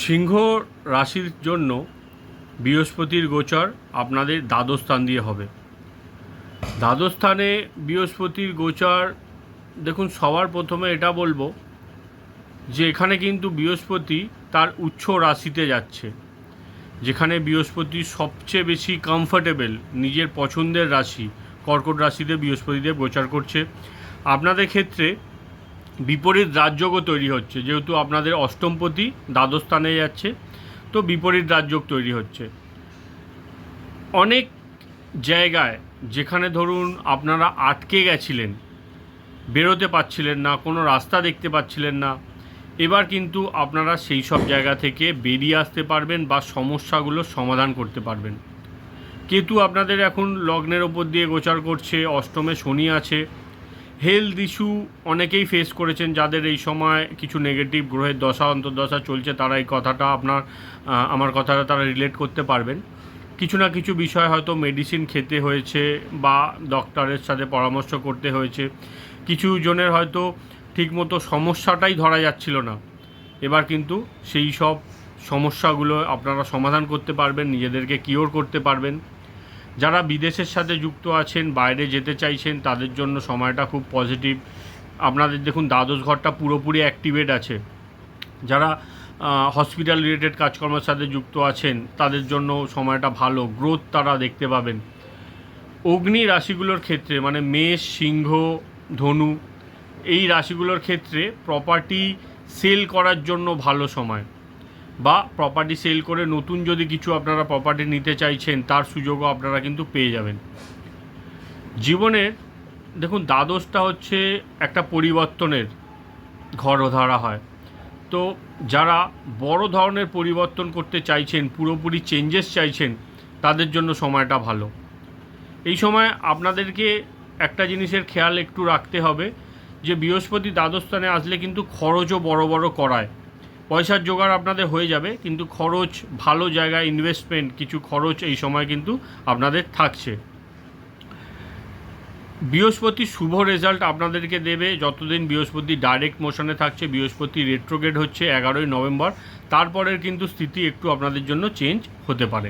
সিংহ রাশির জন্য বৃহস্পতির গোচর আপনাদের দ্বাদশ স্থান দিয়ে হবে। দ্বাদশ স্থানে বৃহস্পতির গোচর, দেখুন সবার প্রথমে এটা বলবো যে এখানে কিন্তু বৃহস্পতি তার উচ্চ রাশিতে যাচ্ছে, যেখানে বৃহস্পতি সবচেয়ে বেশি কমফর্টেবল নিজের পছন্দের রাশি কর্কট রাশিতে বৃহস্পতিদেব গোচর করছে। আপনাদের ক্ষেত্রে বিপরীত রাজযোগও তৈরি হচ্ছে, যেহেতু আপনাদের অষ্টমপতি দ্বাদশ স্থানে যাচ্ছে, তো বিপরীত রাজযোগ তৈরি হচ্ছে। অনেক জায়গায় যেখানে ধরুন আপনারা আটকে গেছিলেন, বেরোতে পারছিলেন না, কোনো রাস্তা দেখতে পাচ্ছিলেন না, এবার কিন্তু আপনারা সেই সব জায়গা থেকে বেরিয়ে আসতে পারবেন বা সমস্যাগুলোর সমাধান করতে পারবেন। কেতু আপনাদের এখন লগ্নের ওপর দিয়ে গোচর করছে, অষ্টমে শনি আছে। হেলথ ইস্যু অনেকেই ফেস করেছেন, যাদের এই সময় কিছু নেগেটিভ গ্রহের দশা অন্তর্দশা চলছে, তারা এই কথাটা আমার কথাটা তারা রিলেট করতে পারবেন। কিছু না কিছু বিষয় হয়তো মেডিসিন খেতে হয়েছে বা ডক্টরের সাথে পরামর্শ করতে হয়েছে। কিছু জনের হয়তো ঠিকমতো সমস্যাটাই ধরা যাচ্ছিল না, এবার কিন্তু সেই সব সমস্যাগুলো আপনারা সমাধান করতে পারবেন, নিজেদেরকে কিওর করতে পারবেন। যারা বিদেশের সাথে যুক্ত আছেন, বাইরে যেতে চাইছেন, তাদের জন্য সময়টা খুব পজিটিভ। আপনাদের দেখুন দ্বাদশ ঘরটা পুরোপুরি অ্যাক্টিভেট আছে। যারা হসপিটাল রিলেটেড কাজকর্মের সাথে যুক্ত আছেন, তাদের জন্য সময়টা ভালো, গ্রোথ তারা দেখতে পাবেন। অগ্নি রাশিগুলোর ক্ষেত্রে মানে মেষ, সিংহ, ধনু, এই রাশিগুলোর ক্ষেত্রে প্রপার্টি সেল করার জন্য ভালো সময়, বা প্রপার্টি সেল করে নতুন যদি কিছু আপনারা প্রপার্টি নিতে চাইছেন, তার সুযোগও আপনারা কিন্তু পেয়ে যাবেন। জীবনের দেখুন দ্বাদশটা হচ্ছে একটা পরিবর্তনের ঘর ধরা হয়, তো যারা বড় ধরনের পরিবর্তন করতে চাইছেন, পুরোপুরি চেঞ্জেস চাইছেন, তাদের জন্য সময়টা ভালো। এই সময় আপনাদেরকে একটা জিনিসের খেয়াল একটু রাখতে হবে যে বৃহস্পতি দ্বাদশ স্থানে আসলে কিন্তু খরচও বড় বড় করায়। পয়সার জোগাড় আপনাদের হয়ে যাবে, কিন্তু খরচ, ভালো জায়গায় ইনভেস্টমেন্ট, কিছু খরচ এই সময় কিন্তু আপনাদের থাকছে। বৃহস্পতি শুভ রেজাল্ট আপনাদেরকে দেবে যতদিন বৃহস্পতি ডাইরেক্ট মোশনে থাকছে। বৃহস্পতি রেট্রোগেড হচ্ছে 11ই নভেম্বর, তারপরের কিন্তু স্থিতি একটু আপনাদের জন্য চেঞ্জ হতে পারে।